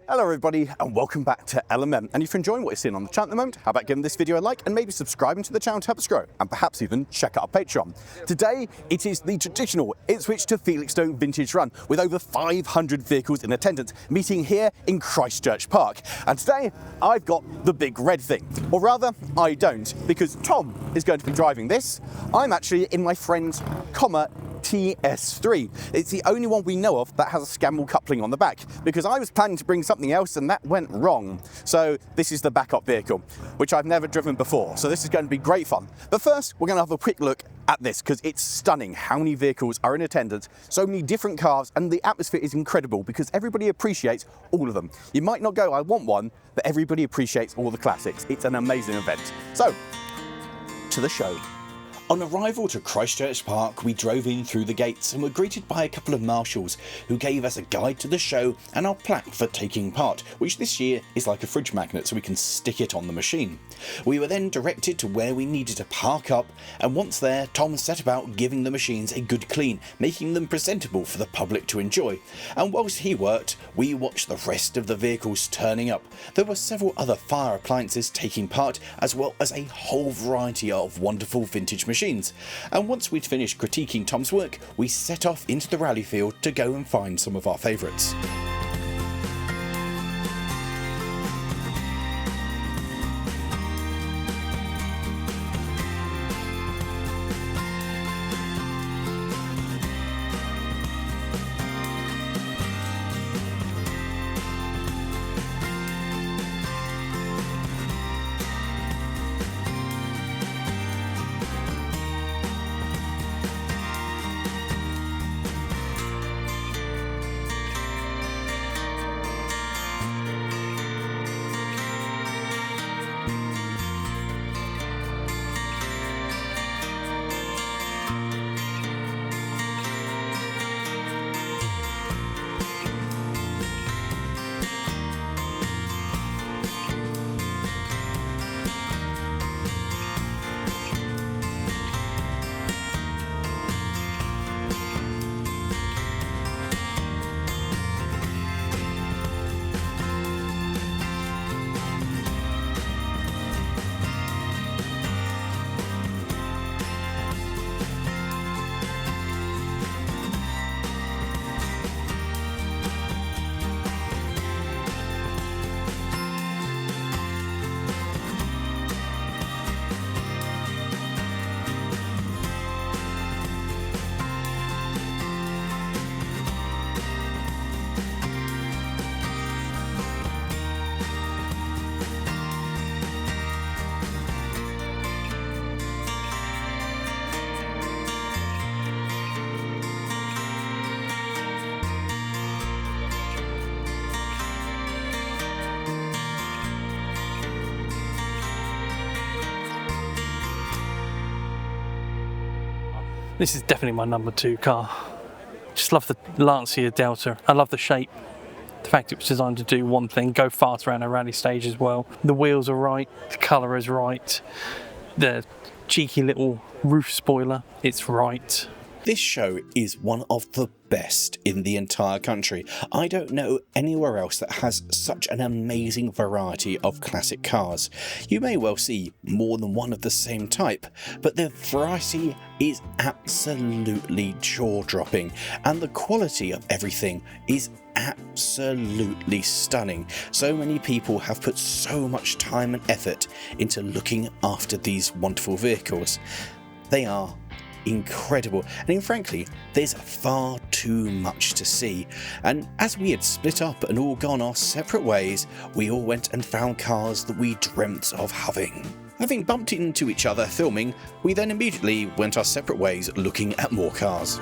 Hello everybody and welcome back to LMM, and if you're enjoying what you're seeing on the channel at the moment, how about giving this video a like and maybe subscribing to the channel to help us grow, and perhaps even check out our Patreon. Today it is the traditional Ipswich to Felixstowe vintage run with over 500 vehicles in attendance meeting here in Christchurch Park, and today I've got the big red thing, or rather I don't, because Tom is going to be driving this. I'm actually in my friend's Commer TS3. It's the only one we know of that has a scandal coupling on the back, because I was planning to bring something else and that went wrong. So this is the backup vehicle, which I've never driven before. So this is going to be great fun. But first, we're going to have a quick look at this, because it's stunning how many vehicles are in attendance, so many different cars, and the atmosphere is incredible because everybody appreciates all of them. You might not go, I want one, but everybody appreciates all the classics. It's an amazing event. So, to the show. On arrival to Christchurch Park, we drove in through the gates and were greeted by a couple of marshals who gave us a guide to the show and our plaque for taking part, which this year is like a fridge magnet so we can stick it on the machine. We were then directed to where we needed to park up, and once there, Tom set about giving the machines a good clean, making them presentable for the public to enjoy. And whilst he worked, we watched the rest of the vehicles turning up. There were several other fire appliances taking part, as well as a whole variety of wonderful vintage machines. And once we'd finished critiquing Tom's work, we set off into the rally field to go and find some of our favourites. This is definitely my number 2 car. Just love the Lancia Delta. I love the shape. The fact it was designed to do one thing, go fast around a rally stage as well. The wheels are right, the colour is right. The cheeky little roof spoiler, it's right. This show is one of the best in the entire country. I don't know anywhere else that has such an amazing variety of classic cars. You may well see more than one of the same type, but the variety is absolutely jaw-dropping, and the quality of everything is absolutely stunning. So many people have put so much time and effort into looking after these wonderful vehicles. They are incredible, and frankly there's far too much to see, and as we had split up and all gone our separate ways, we all went and found cars that we dreamt of having. Having bumped into each other filming, we then immediately went our separate ways looking at more cars.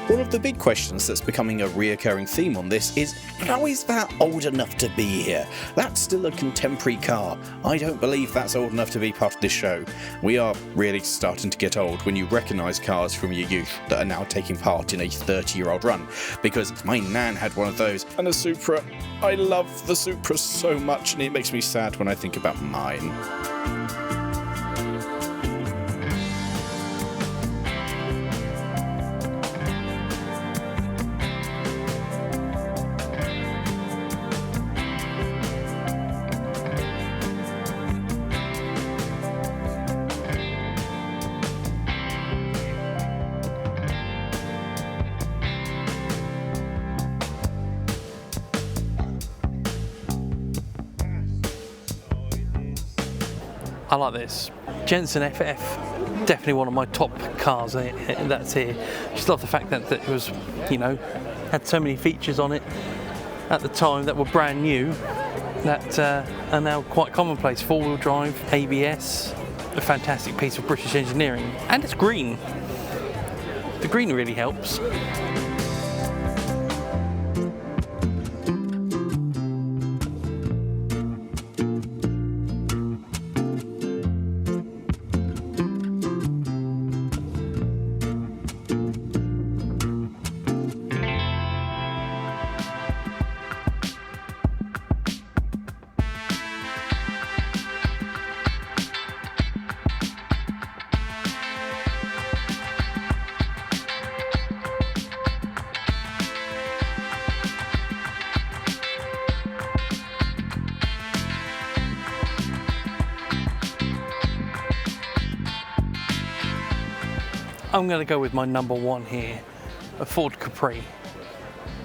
One of the big questions that's becoming a reoccurring theme on this is, how is that old enough to be here? That's still a contemporary car. I don't believe that's old enough to be part of this show. We are really starting to get old when you recognise cars from your youth that are now taking part in a 30-year-old run, because my nan had one of those, and a Supra. I love the Supra so much, and it makes me sad when I think about mine. I like this. Jensen FF, definitely one of my top cars that's here. Just love the fact that it was, you know, had so many features on it at the time that were brand new that are now quite commonplace. Four-wheel drive, ABS, a fantastic piece of British engineering, and it's green. The green really helps. I'm going to go with my number one here, a Ford Capri,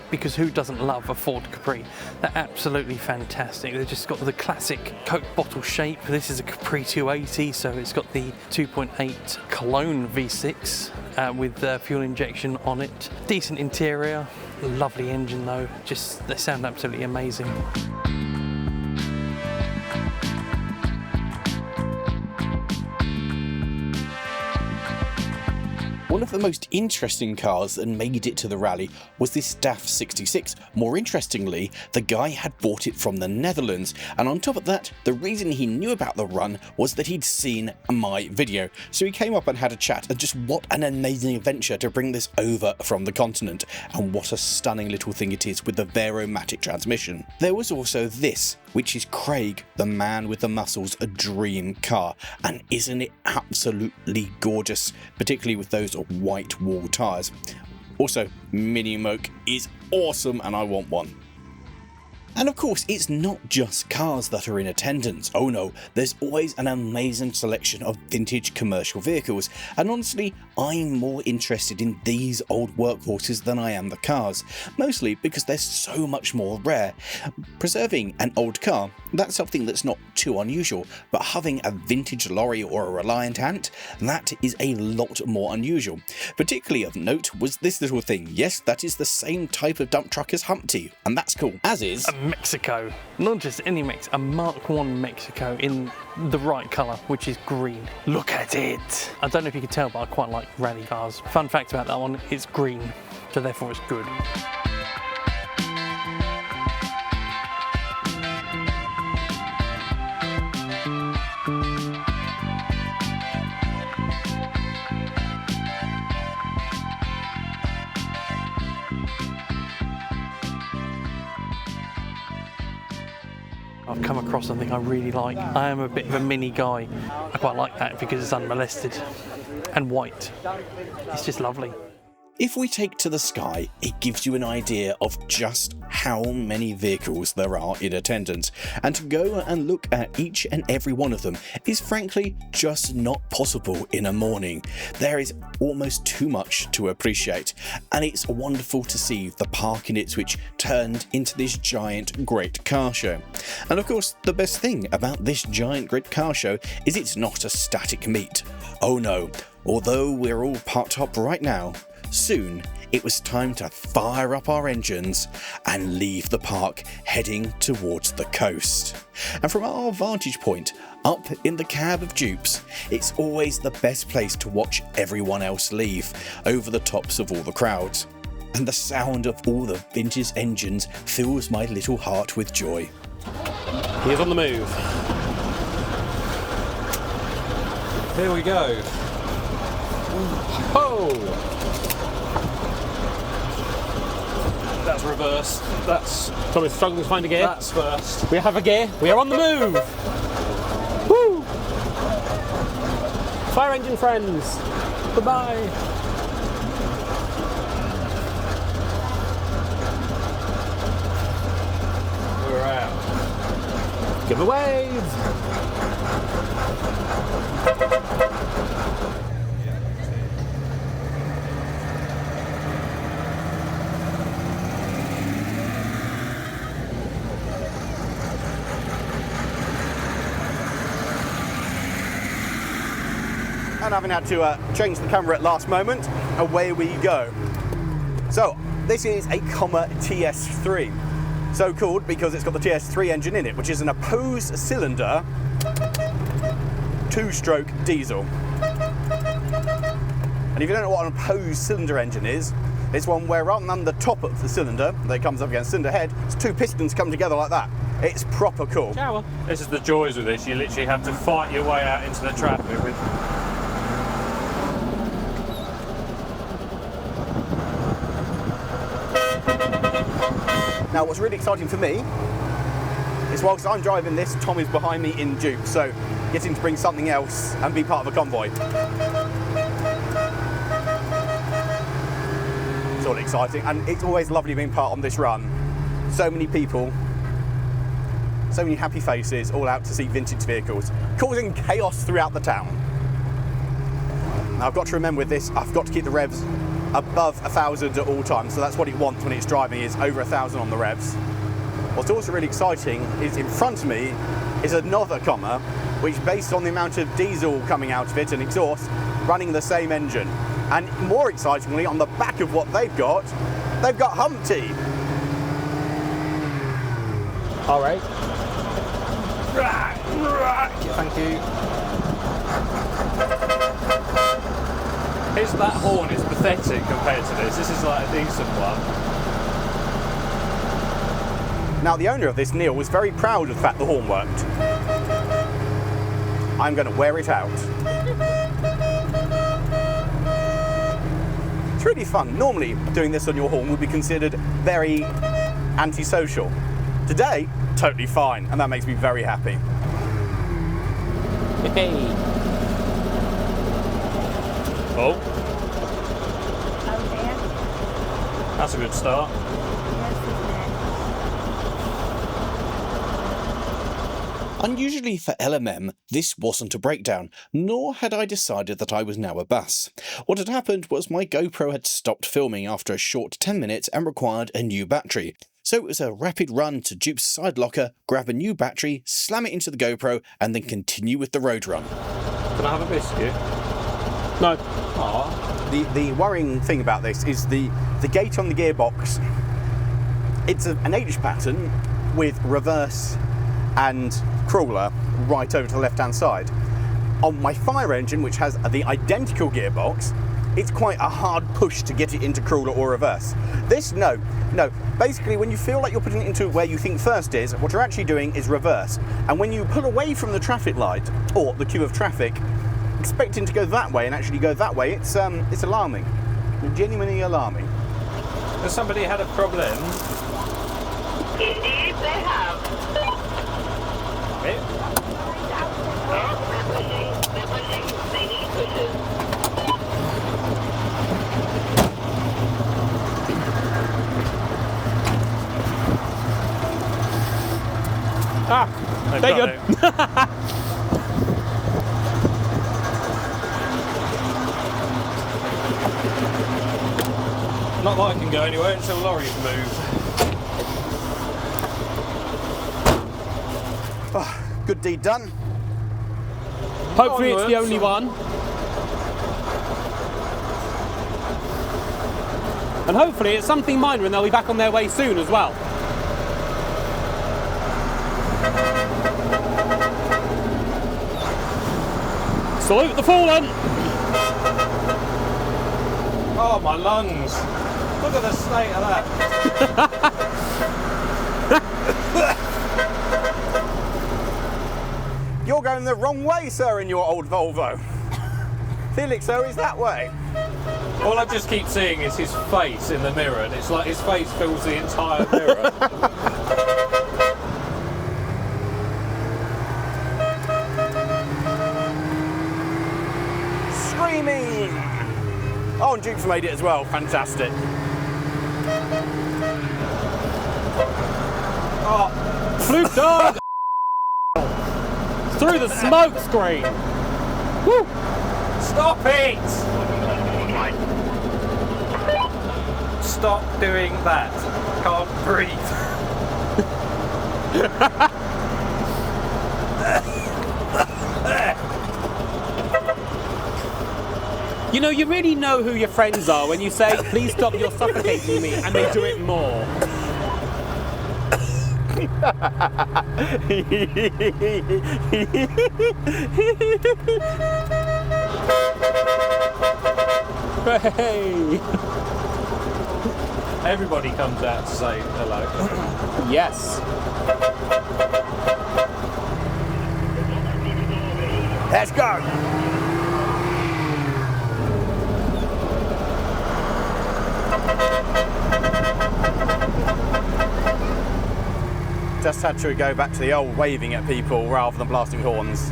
because who doesn't love a Ford Capri? They're absolutely fantastic. They've just got the classic Coke bottle shape. This is a Capri 280, so it's got the 2.8 Cologne V6 with fuel injection on it. Decent interior, lovely engine though, just they sound absolutely amazing. One of the most interesting cars that made it to the rally was this DAF 66. More interestingly, the guy had bought it from the Netherlands, and on top of that, the reason he knew about the run was that he'd seen my video. So he came up and had a chat, and just what an amazing adventure to bring this over from the continent, and what a stunning little thing it is with the Veromatic transmission. There was also this, which is Craig, the man with the muscles, a dream car, and isn't it absolutely gorgeous, particularly with those white wall tyres. Also, Mini Moke is awesome and I want one. And of course, it's not just cars that are in attendance. Oh no, there's always an amazing selection of vintage commercial vehicles, and honestly, I'm more interested in these old workhorses than I am the cars, mostly because they're so much more rare. Preserving an old car, that's something that's not too unusual, but having a vintage Lawrie or a Reliant Ant, that is a lot more unusual. Particularly of note was this little thing. Yes, that is the same type of dump truck as Humpty, and that's cool, as is Mexico, not just any a Mark 1 Mexico in the right colour, which is green. Look at it! I don't know if you can tell, but I quite like rally cars. Fun fact about that one, it's green, so therefore it's good. I've come across something I really like. I am a bit of a mini guy. I quite like that because it's unmolested and white. It's just lovely. If we take to the sky, it gives you an idea of just how many vehicles there are in attendance, and to go and look at each and every one of them is frankly just not possible in a morning. There is almost too much to appreciate, and it's wonderful to see the park in Ipswich turned into this giant great car show. And of course, the best thing about this giant great car show is it's not a static meet. Oh no, although we're all parked up right now, soon it was time to fire up our engines and leave the park heading towards the coast. And from our vantage point, up in the cab of dupes, it's always the best place to watch everyone else leave, over the tops of all the crowds. And the sound of all the vintage engines fills my little heart with joy. He is on the move. Here we go. Oh! That's reverse. That's Thomas struggling to find a gear. That's first. We have a gear. We are on the move. Woo! Fire engine friends. Goodbye. We're out. Give a wave. And having had to change the camera at last moment, away we go. So, this is a Commer TS3. So called because it's got the TS3 engine in it, which is an opposed cylinder, 2-stroke diesel. And if you don't know what an opposed cylinder engine is, it's one where rather than the top of the cylinder that comes up against cylinder head, it's 2 pistons come together like that. It's proper cool. Shower. This is the joys with this. You literally have to fight your way out into the traffic with. Now, what's really exciting for me is whilst I'm driving this, Tom is behind me in dupe, so getting to bring something else and be part of a convoy. It's all exciting, and it's always lovely being part of this run. So many people, so many happy faces, all out to see vintage vehicles, causing chaos throughout the town. Now, I've got to remember with this, I've got to keep the revs above 1,000 at all times, so that's what it wants when it's driving, is over 1,000 on the revs. What's also really exciting is in front of me is another Commer, which based on the amount of diesel coming out of it and exhaust, running the same engine. And more excitingly, on the back of what they've got Humpty. All right. Thank you. That horn is pathetic compared to this. This is like a decent one. Now, the owner of this, Neil, was very proud of the fact the horn worked. I'm going to wear it out. It's really fun. Normally, doing this on your horn would be considered very antisocial. Today, totally fine, and that makes me very happy. Hey. Oh. That's a good start. Unusually for LMM, this wasn't a breakdown, nor had I decided that I was now a bus. What had happened was my GoPro had stopped filming after a short 10 minutes and required a new battery. So it was a rapid run to Dupe's side locker, grab a new battery, slam it into the GoPro, and then continue with the road run. Can I have a biscuit? No. Aww. The worrying thing about this is the gate on the gearbox. It's an H pattern with reverse and crawler right over to the left-hand side. On my fire engine, which has the identical gearbox, it's quite a hard push to get it into crawler or reverse. This, no. Basically, when you feel like you're putting it into where you think first is, what you're actually doing is reverse. And when you pull away from the traffic light or the queue of traffic, expecting to go that way and actually go that way, it's alarming. Genuinely alarming. Has somebody had a problem? Indeed, they have. Eh? They're pushing. They need pushes. Ah, They've there you got go. Not that I can go anywhere until Lawrie's moved. Oh, good deed done. Hopefully it's the only one. And hopefully it's something minor and they'll be back on their way soon as well. Salute the fallen! Oh, my lungs. Look at the state of that. You're going the wrong way, sir, in your old Volvo. Felixstowe is that way. All I just keep seeing is his face in the mirror, and it's like his face fills the entire mirror. Screaming! Oh, and Duke's made it as well. Fantastic. Oh, Fluke dog! Through the smoke screen! Woo! Stop it! Stop doing that. Can't breathe. You know, you really know who your friends are when you say, please stop, you're suffocating me, and they do it more. Hey! Everybody comes out to say hello. Yes. Let's go! Just had to go back to the old waving at people rather than blasting horns.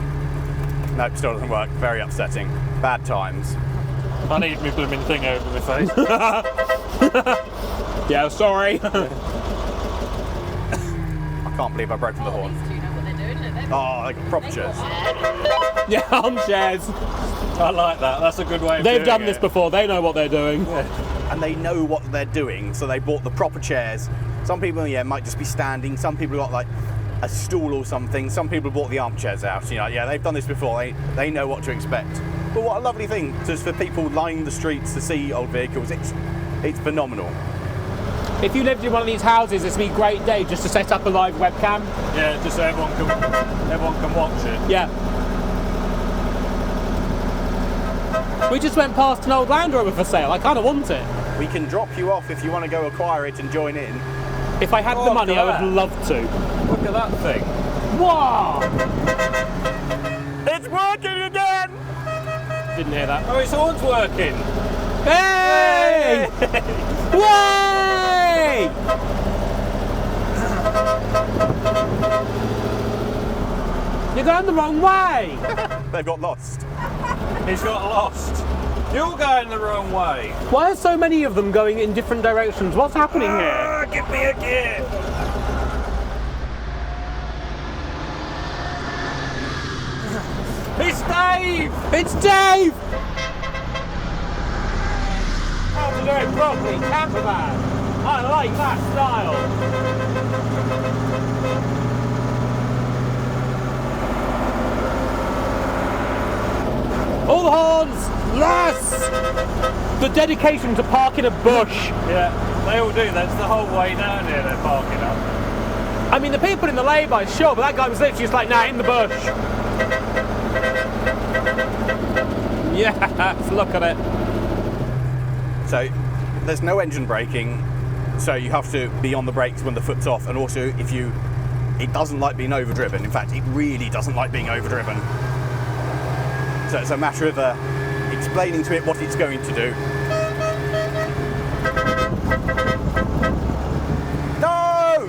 Nope, still doesn't work. Very upsetting. Bad times. I need my blooming thing over my face. Yeah, sorry. I can't believe I've broken the horn. Do you know what they're doing? Oh, like proper chairs. Yeah, armchairs. I like that. That's a good way of They've doing done it. this before, they know what they're doing. And they know what they're doing, so they bought the proper chairs. Some people, yeah, might just be standing. Some people got like a stool or something. Some people bought the armchairs out. You know, yeah, they've done this before. They know what to expect. But what a lovely thing just for people lining the streets to see old vehicles. It's phenomenal. If you lived in one of these houses, this would be a great day just to set up a live webcam. Yeah, just so everyone can watch it. Yeah. We just went past an old Land Rover for sale. I kind of want it. We can drop you off if you want to go acquire it and join in. If I had the money, I would love to. Look at that thing. Wow! It's working again! Didn't hear that. Oh, his horn's working. Hey! Way! You're going the wrong way. They've got lost. He's got lost. You're going the wrong way. Why are so many of them going in different directions? What's happening here? Give me a gear. It's Dave! It's Dave! How to do it properly, Cameraman. I like that style. All the horns! Yes! The dedication to park in a bush. Yeah, they all do. That's the whole way down here. They're parking up. I mean, the people in the lay-by, sure, but that guy was literally just like, nah, in the bush. Yes, look at it. So there's no engine braking, so you have to be on the brakes when the foot's off, and also it doesn't like being overdriven. In fact, it really doesn't like being overdriven. So it's a matter of explaining to it what it's going to do. No!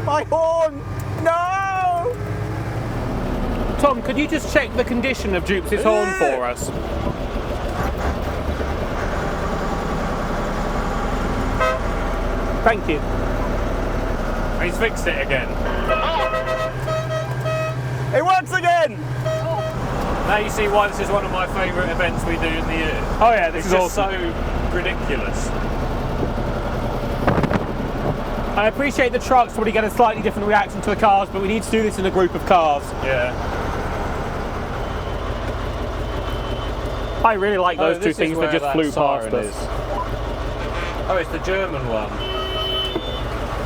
My horn! No! Tom, could you just check the condition of Duke's horn for us? Thank you. He's fixed it again. It works again! Now you see why this is one of my favourite events we do in the year. Oh yeah, this It's is just awesome. so ridiculous. I appreciate the trucks probably get a slightly different reaction to the cars, but we need to do this in a group of cars. Yeah. I really like those two this is things that where just that flew past siren us. is. Oh, it's the German one.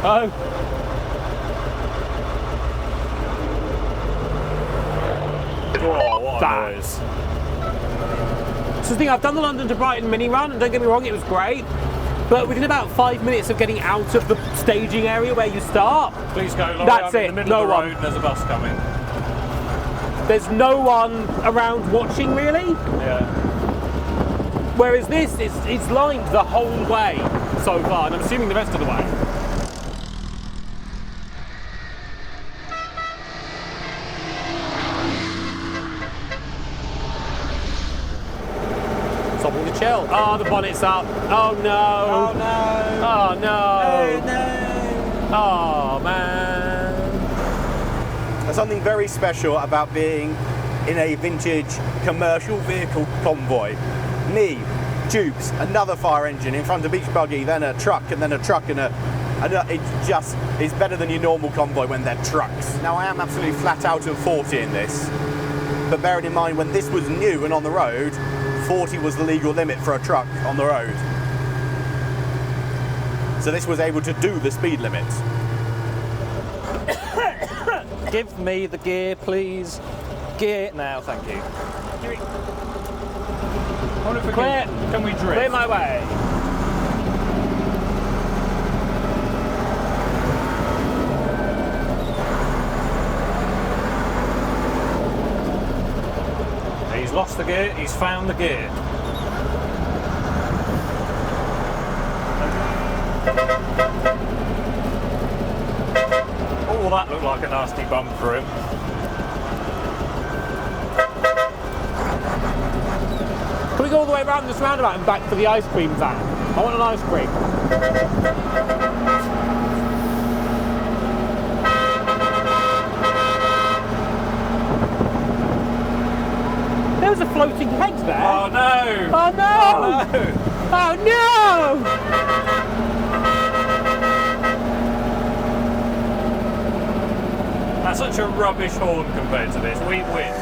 Oh. Oh, what a That. noise. So the thing, I've done the London to Brighton mini run, and don't get me wrong, it was great. But within about 5 minutes of getting out of the staging area where you start, Please go, Lawrie. That's I'm it, in the middle no of the one. road and there's a bus coming. there's no one around watching really. Yeah. Whereas this, it's lined the whole way so far, and I'm assuming the rest of the way. Something to chill. Oh, the bonnet's up. Oh no. Oh no. Oh no. Oh no. Oh man. There's something very special about being in a vintage commercial vehicle convoy. Me, tubes, another fire engine in front of each buggy, then a truck, and then a truck, and it just is better than your normal convoy when they're trucks. Now I am absolutely flat out of 40 in this, but bearing in mind when this was new and on the road, 40 was the legal limit for a truck on the road. So this was able to do the speed limit. Give me the gear, please. Gear now, thank you. I wonder if we Clear. can we drift? Clear my way. He's lost the gear, he's found the gear. Oh, that looked like a nasty bump for him. Can we go all the way around this roundabout and back for the ice cream van? I want an ice cream. There was a floating head there. Oh no! Oh no! Oh no! Oh no! That's such a rubbish horn compared to this. We win.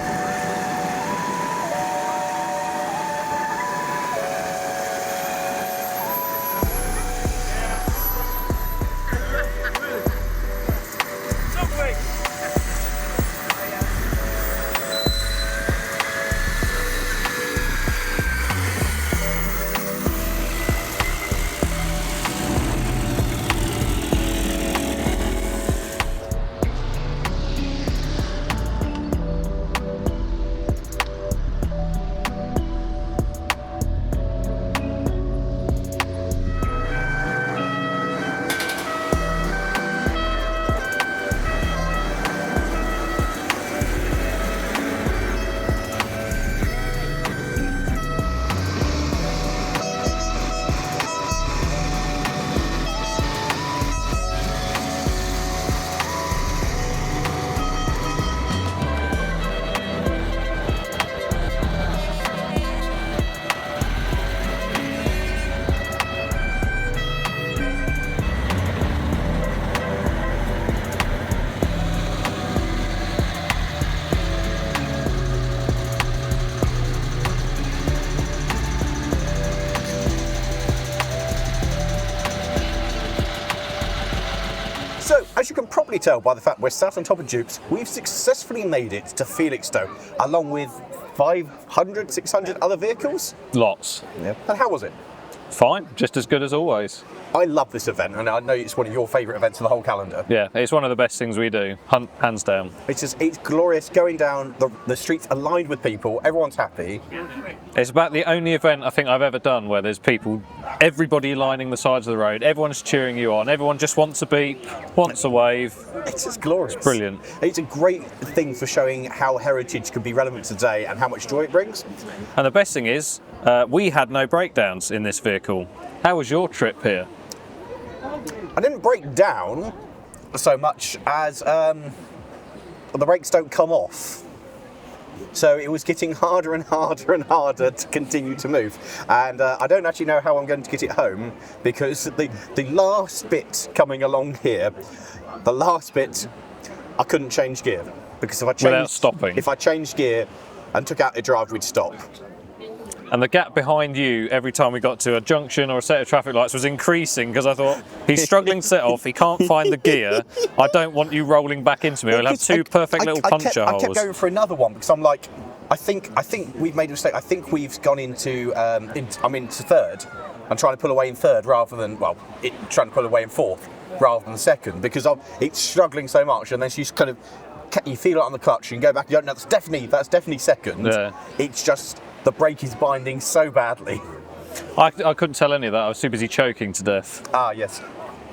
So, as you can probably tell by the fact we're sat on top of Dupes, we've successfully made it to Felixstowe, along with 500, 600 other vehicles. Lots. Yeah. And how was it? Fine, just as good as always. I love this event, and I know it's one of your favourite events of the whole calendar. Yeah, it's one of the best things we do, hands down. It's glorious going down the streets aligned with people, everyone's happy. It's about the only event I think I've ever done where there's people, everybody lining the sides of the road, everyone's cheering you on, everyone just wants a beep, wants a wave. It's just glorious. It's brilliant. It's a great thing for showing how heritage can be relevant today and how much joy it brings. And the best thing is, we had no breakdowns in this vehicle. How was your trip here? I didn't break down so much as the brakes don't come off. So it was getting harder and harder and harder to continue to move. And I don't actually know how I'm going to get it home, because the last bit coming along here, the last bit, I couldn't change gear. Because if I changed, Without stopping. If I changed gear and took out the drive, we'd stop. And the gap behind you every time we got to a junction or a set of traffic lights was increasing because I thought, he's struggling to set off, he can't find the gear, I don't want you rolling back into me. We'll have two perfect little puncture holes. I kept going for another one because I'm like, I think we've made a mistake. I think we've gone into I'm into third. I'm trying to pull away in third rather than trying to pull away in fourth rather than second because it's struggling so much, and then she's kind of you feel it on the clutch and you go back. You don't know that's definitely second. Yeah. It's just the brake is binding so badly. I couldn't tell any of that. I was too busy choking to death. Ah, yes.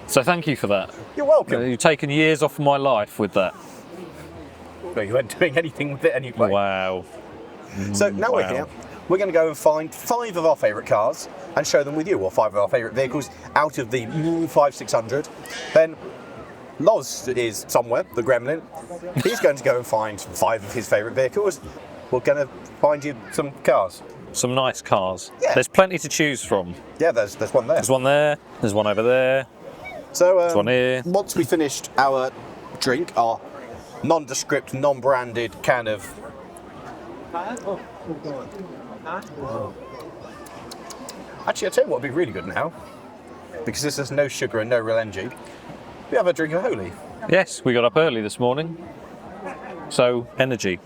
So thank you for that. You're welcome. You've taken years off of my life with that. Well, you weren't doing anything with it anyway. Wow. So now we're here. We're going to go and find 5 of our favourite cars and show them with you, or 5 of our favourite vehicles out of the 5-600. Then Lozz is somewhere, the gremlin. He's going to go and find 5 of his favourite vehicles. We're going to find you some cars. Some nice cars. Yeah. There's plenty to choose from. Yeah, there's one there. There's one there. There's one over there. So There's one here. once we finished our drink, our nondescript, non-branded can of... Actually, I tell you what would be really good now, because this has no sugar and no real energy. We have a drink of Holy. Yes, we got up early this morning. So, energy.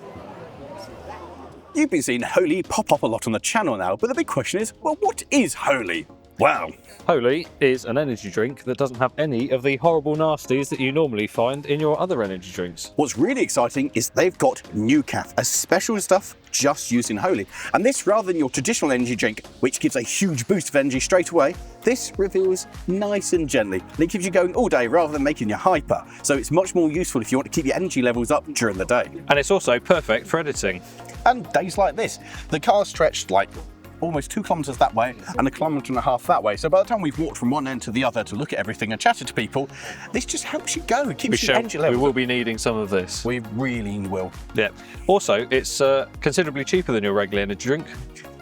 You've been seeing Holy pop up a lot on the channel now, but the big question is, well, what is Holy? Wow. Holy is an energy drink that doesn't have any of the horrible nasties that you normally find in your other energy drinks. What's really exciting is they've got New Caf, a special stuff just used in Holy. And this, rather than your traditional energy drink, which gives a huge boost of energy straight away, this reveals nice and gently. And it keeps you going all day rather than making you hyper. So it's much more useful if you want to keep your energy levels up during the day. And it's also perfect for editing. And days like this, the car's stretched like almost 2 kilometres that way and 1.5 kilometres that way. So by the time we've walked from one end to the other to look at everything and chatted to people, this just helps you go. It keeps your energy levels. We will be needing some of this. We really will. Yeah. Also, it's considerably cheaper than your regular energy drink.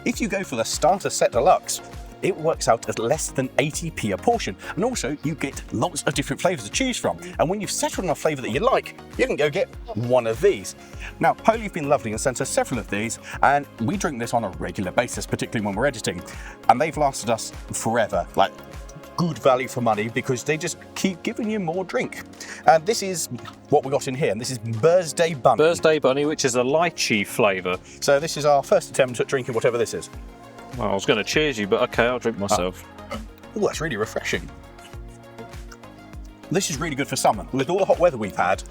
If you go for the starter set deluxe, it works out at less than 80p a portion. And also, you get lots of different flavours to choose from. And when you've settled on a flavour that you like, you can go get one of these. Now, Holy've been lovely and sent us several of these, and we drink this on a regular basis, particularly when we're editing. And they've lasted us forever. Like, good value for money, because they just keep giving you more drink. And this is what we got in here, and this is Birthday Bunny. Birthday Bunny, which is a lychee flavour. So this is our first attempt at drinking whatever this is. Well, I was going to cheers you, but okay, I'll drink myself. Oh, that's really refreshing. This is really good for summer. With all the hot weather we've had,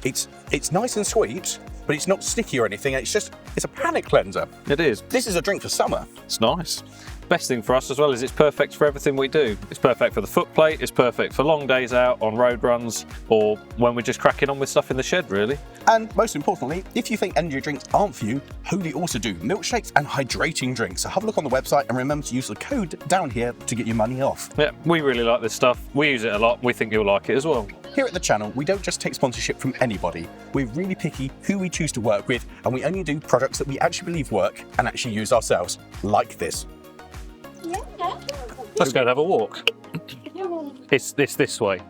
it's nice and sweet, but it's not sticky or anything. It's a palate cleanser. It is. This is a drink for summer. It's nice. Best thing for us as well is it's perfect for everything we do. It's perfect for the footplate, it's perfect for long days out on road runs, or when we're just cracking on with stuff in the shed, really. And most importantly, if you think energy drinks aren't for you, Holy also do milkshakes and hydrating drinks. So have a look on the website and remember to use the code down here to get your money off. Yeah, we really like this stuff. We use it a lot. We think you'll like it as well. Here at the channel, we don't just take sponsorship from anybody. We're really picky who we choose to work with, and we only do products that we actually believe work and actually use ourselves, like this. Let's go and have a walk. It's this way.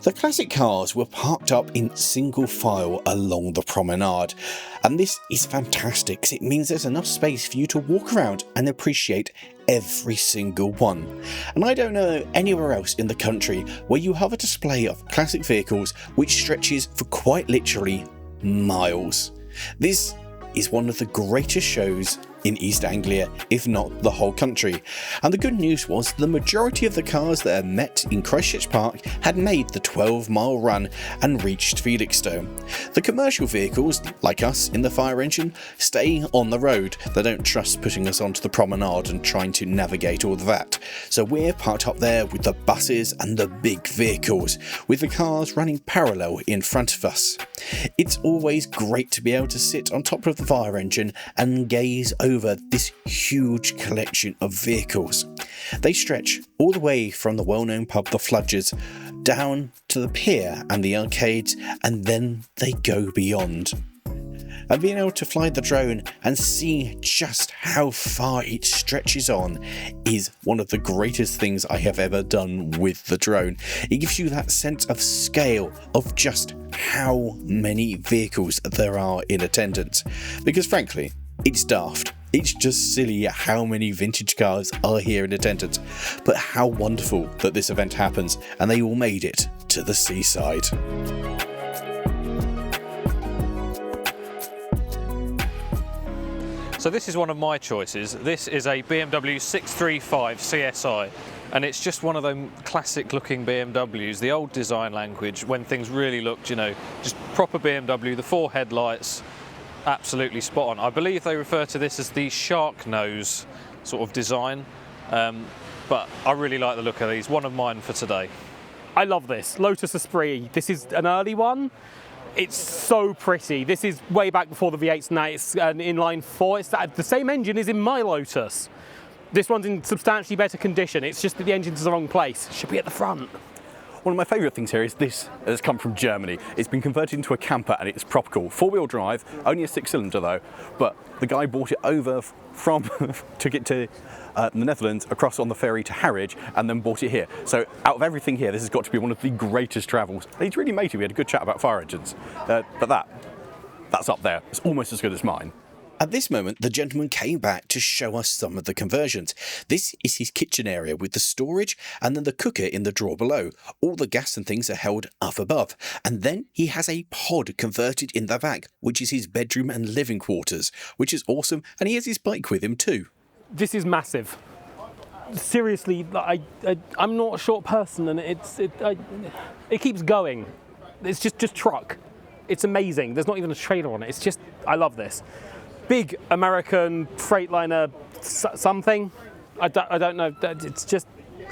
The classic cars were parked up in single file along the promenade, and this is fantastic because it means there's enough space for you to walk around and appreciate every single one. And I don't know anywhere else in the country where you have a display of classic vehicles which stretches for quite literally miles. This is one of the greatest shows in East Anglia, if not the whole country. And the good news was the majority of the cars that are met in Christchurch Park had made the 12-mile run and reached Felixstowe. The commercial vehicles, like us in the fire engine, stay on the road. They don't trust putting us onto the promenade and trying to navigate all of that. So we're parked up there with the buses and the big vehicles, with the cars running parallel in front of us. It's always great to be able to sit on top of the fire engine and gaze over this huge collection of vehicles. They stretch all the way from the well-known pub The Fludgers down to the pier and the arcades, and then they go beyond. And being able to fly the drone and see just how far it stretches on is one of the greatest things I have ever done with the drone. It gives you that sense of scale of just how many vehicles there are in attendance. Because frankly, It's daft. It's just silly how many vintage cars are here in attendance, but how wonderful that this event happens and they all made it to the Seaside. So this is one of my choices. This is a BMW 635 CSI, and it's just one of them classic looking BMWs, the old design language when things really looked, you know, just proper BMW, the 4 headlights, absolutely spot on. I believe they refer to this as the shark nose sort of design, but I really like the look of these, one of mine for today. I love this. Lotus Esprit. This is an early one. It's so pretty. This is way back before the V8s now. It's an inline 4. It's the same engine as in my Lotus. This one's in substantially better condition. It's just that the engine's in the wrong place. It should be at the front. One of my favourite things here is this has come from Germany. It's been converted into a camper and it's proper cool. 4-wheel drive, only a 6-cylinder though, but the guy brought it over from, took it to the Netherlands, across on the ferry to Harwich, and then bought it here. So out of everything here, this has got to be one of the greatest travels. And he's really made it. We had a good chat about fire engines, but that's up there. It's almost as good as mine. At this moment, the gentleman came back to show us some of the conversions. This is his kitchen area with the storage and then the cooker in the drawer below. All the gas and things are held up above. And then he has a pod converted in the back, which is his bedroom and living quarters, which is awesome. And he has his bike with him too. This is massive. Seriously, I'm not a short person, and it keeps going. It's just truck. It's amazing. There's not even a trailer on it. It's just, I love this. Big American Freightliner something. I don't know. It's just,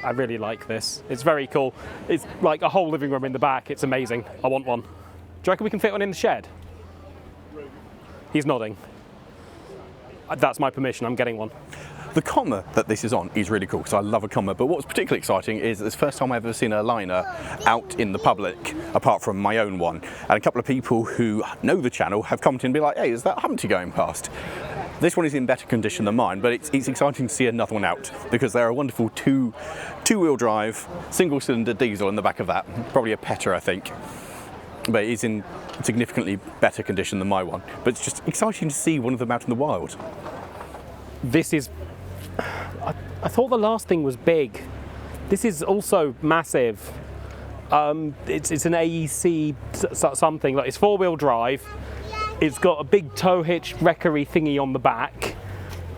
I really like this. It's very cool. It's like a whole living room in the back. It's amazing. I want one. Do you reckon we can fit one in the shed? He's nodding. That's my permission. I'm getting one. The Commer that this is on is really cool because I love a Commer, but what's particularly exciting is it's the first time I've ever seen a liner out in the public, apart from my own one. And a couple of people who know the channel have commented and be like, hey, is that Humpty going past? This one is in better condition than mine, but it's exciting to see another one out because they're a wonderful two-wheel drive, single-cylinder diesel in the back of that. Probably a Petter, I think. But it's in significantly better condition than my one. But it's just exciting to see one of them out in the wild. This is... I thought the last thing was big. This is also massive. It's an AEC something. Like, it's 4-wheel drive. It's got a big tow hitch wreckery thingy on the back.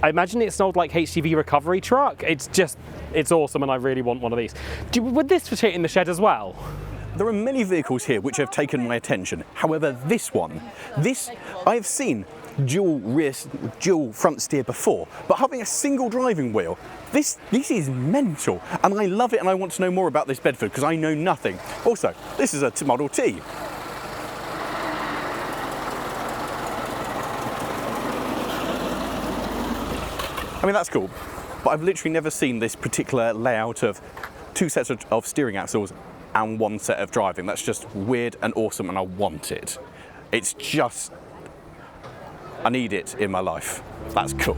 I imagine it's an old like HGV recovery truck. It's awesome, and I really want one of these. Would this fit in the shed as well? There are many vehicles here which have taken my attention. However, this I have seen dual front steer before, but having a single driving wheel, this is mental, and I love it, and I want to know more about this Bedford because I know nothing. Also, this is a Model T. I mean, that's cool, but I've literally never seen this particular layout of 2 sets of steering axles and 1 set of driving. That's just weird and awesome, and I want it. It's just, I need it in my life. That's cool.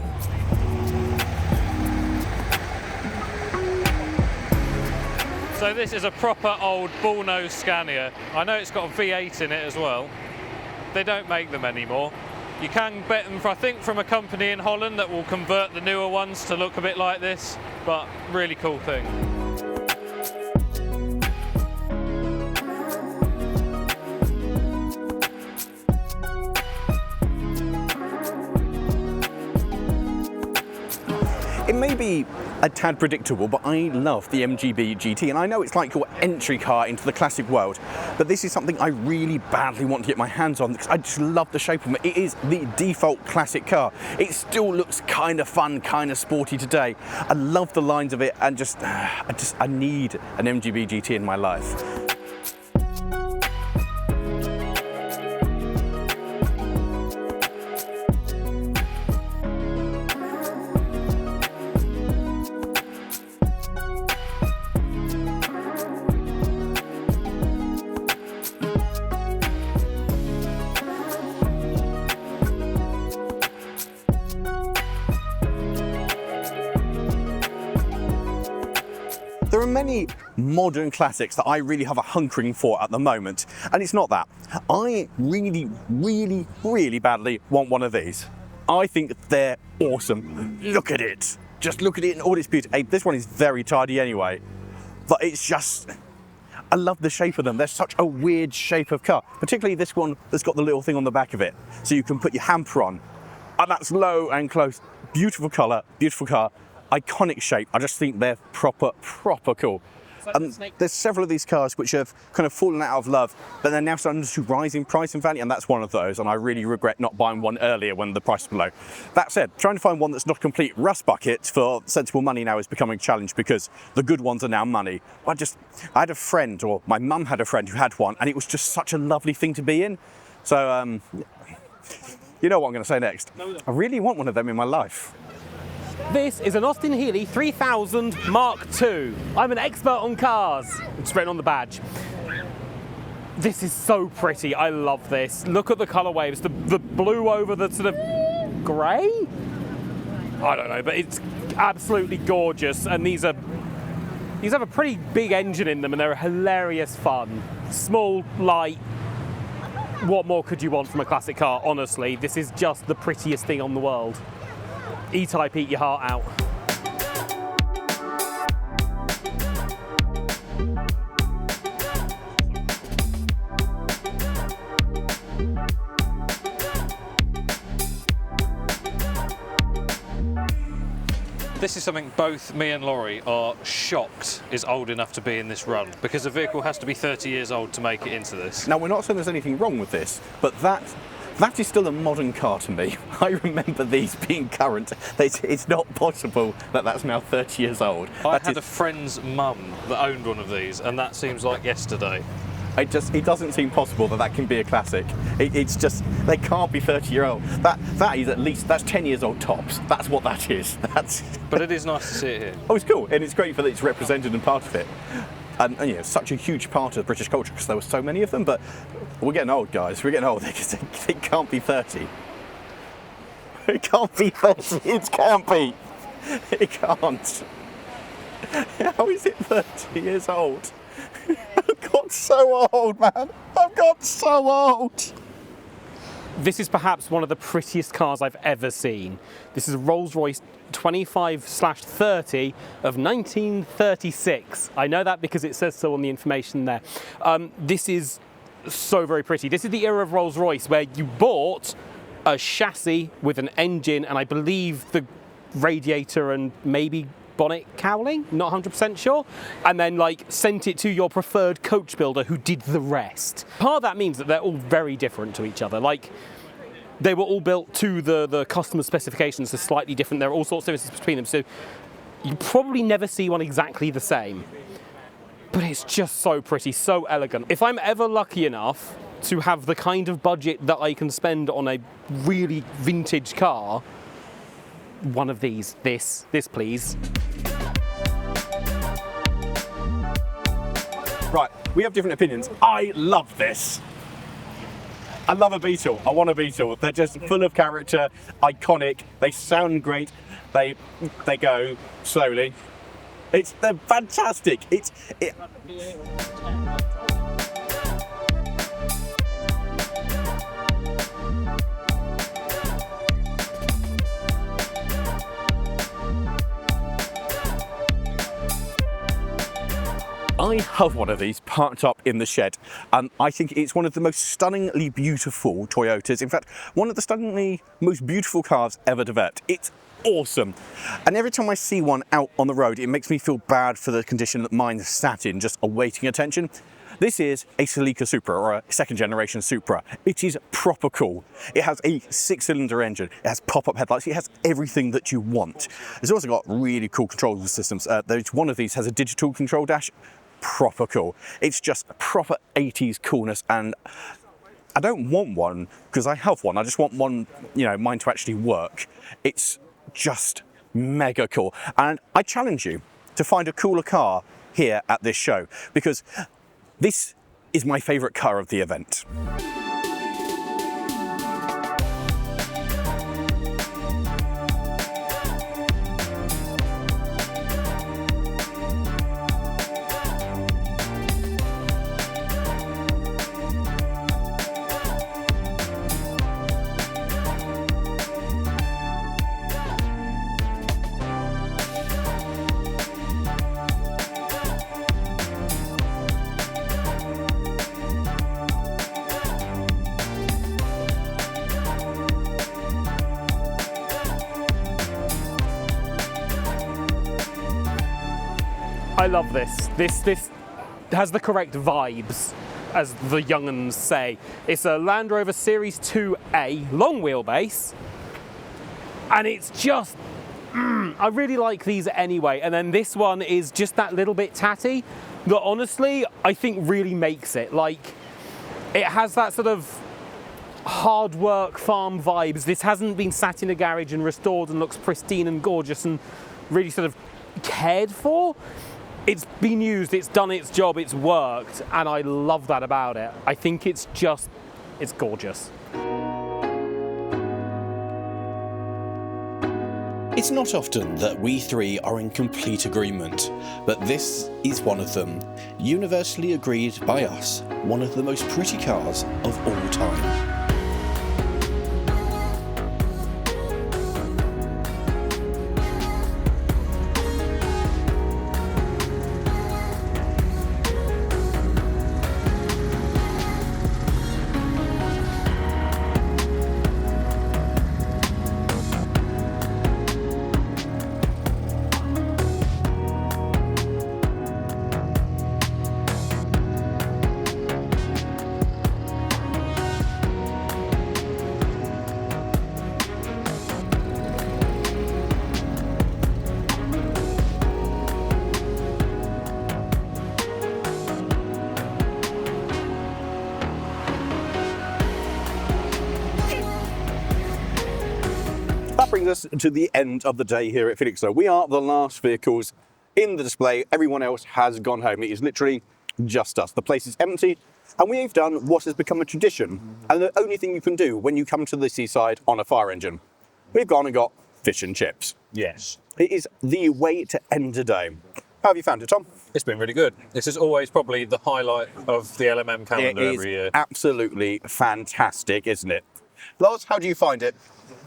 So this is a proper old bullnose Scania. I know it's got a V8 in it as well. They don't make them anymore. You can get them, I think, from a company in Holland that will convert the newer ones to look a bit like this, but really cool thing. It may be a tad predictable, but I love the MGB GT, and I know it's like your entry car into the classic world, but this is something I really badly want to get my hands on because I just love the shape of it. It is the default classic car. It still looks kind of fun, kind of sporty today. I love the lines of it, and I need an MGB GT in my life. There are many modern classics that I really have a hunkering for at the moment, and it's not that. I really, really, really badly want one of these. I think they're awesome. Look at it. Just look at it in all its beauty. Hey, this one is very tidy anyway, but it's just, I love the shape of them. They're such a weird shape of car, particularly this one that's got the little thing on the back of it, so you can put your hamper on, and that's low and close. Beautiful colour, beautiful car, iconic shape. I just think they're proper cool. There's several of these cars which have kind of fallen out of love, but they're now starting to rise in price and value, and that's one of those, and I really regret not buying one earlier when the price was low. That said, trying to find one that's not a complete rust bucket for sensible money now is becoming a challenge, because the good ones are now money. I had a friend, or my mum had a friend who had one, and it was just such a lovely thing to be in. So, you know what I'm going to say next. I really want one of them in my life. This is an Austin Healey 3000 Mark II. I'm an expert on cars. It's written on the badge. This is so pretty. I love this. Look at the colour waves. The blue over the sort of grey? I don't know, but it's absolutely gorgeous. And these have a pretty big engine in them, and they're hilarious fun. Small, light. What more could you want from a classic car? Honestly, this is just the prettiest thing on the world. E-Type, eat your heart out. This is something both me and Lawrie are shocked is old enough to be in this run, because the vehicle has to be 30 years old to make it into this. Now, we're not saying there's anything wrong with this, but that is still a modern car to me. I remember these being current. It's not possible that that's now 30 years old. I had a friend's mum that owned one of these, and that seems like yesterday. It doesn't seem possible that can be a classic. It's just, they can't be 30-year-old. That is at least, that's 10 years old tops. That's what that is. But it is nice to see it here. Oh, it's cool, and it's great that it's represented and part of it. And you know, such a huge part of British culture, because there were so many of them, but we're getting old, guys. We're getting old. They can't be 30. It can't be 30. It can't be. It can't. How is it 30 years old? I've got so old, man. I've got so old. This is perhaps one of the prettiest cars I've ever seen. This is a Rolls-Royce 25/30 of 1936. I know that because it says so on the information there. This is so very pretty. This is the era of Rolls-Royce where you bought a chassis with an engine and I believe the radiator and maybe bonnet cowling, not 100% sure, and then like sent it to your preferred coach builder who did the rest. Part of that means that they're all very different to each other. Like, they were all built to the customer specifications, so slightly different. There are all sorts of differences between them, so you probably never see one exactly the same. But it's just so pretty, so elegant. If I'm ever lucky enough to have the kind of budget that I can spend on a really vintage car, one of these, this please. Right, we have different opinions. I love this. I love a Beetle. I want a Beetle. They're just full of character, iconic. They sound great. They go slowly. They're fantastic. I have one of these parked up in the shed, and I think it's one of the most stunningly beautiful Toyotas. In fact, one of the stunningly most beautiful cars ever developed. It's awesome. And every time I see one out on the road, it makes me feel bad for the condition that mine sat in, just awaiting attention. This is a Celica Supra, or a second generation Supra. It is proper cool. It has a 6-cylinder engine, it has pop-up headlights, it has everything that you want. It's also got really cool control systems. One of these has a digital control dash. Proper cool. It's just proper 80s coolness, and I don't want one because I have one. I just want one, you know, mine to actually work. It's just mega cool, and I challenge you to find a cooler car here at this show, because this is my favourite car of the event. I love this. This has the correct vibes, as the young'uns say. It's a Land Rover Series 2A, long wheelbase, and it's just, I really like these anyway. And then this one is just that little bit tatty that honestly, I think really makes it. Like, it has that sort of hard work farm vibes. This hasn't been sat in a garage and restored and looks pristine and gorgeous and really sort of cared for. It's been used, it's done its job, it's worked, and I love that about it. I think it's gorgeous. It's not often that we three are in complete agreement, but this is one of them. Universally agreed by us, one of the most pretty cars of all time. That brings us to the end of the day here at Felixstowe. We are the last vehicles in the display. Everyone else has gone home. It is literally just us. The place is empty, and we've done what has become a tradition, and the only thing you can do when you come to the Seaside on a fire engine. We've gone and got fish and chips. Yes. It is the way to end a day. How have you found it, Tom? It's been really good. This is always probably the highlight of the LMM calendar every year. Absolutely fantastic, isn't it? Lozz, how do you find it?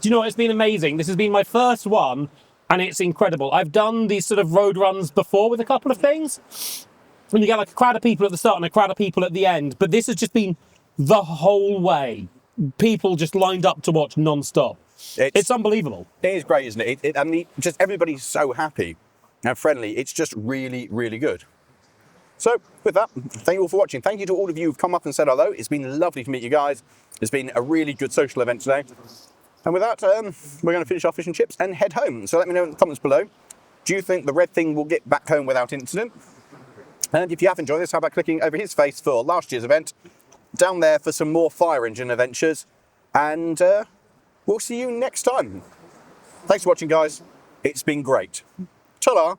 Do you know what? It's been amazing. This has been my first one, and it's incredible. I've done these sort of road runs before with a couple of things, and you get like a crowd of people at the start and a crowd of people at the end, but this has just been the whole way. People just lined up to watch non-stop. It's unbelievable. It is great, isn't it? I mean, just everybody's so happy and friendly. It's just really, really good. So with that, thank you all for watching. Thank you to all of you who've come up and said hello. It's been lovely to meet you guys. It's been a really good social event today. And with that, we're going to finish our fish and chips and head home. So let me know in the comments below, do you think the red thing will get back home without incident? And if you have enjoyed this, how about clicking over his face for last year's event, down there for some more fire engine adventures, and we'll see you next time. Thanks for watching, guys. It's been great. Ta-da!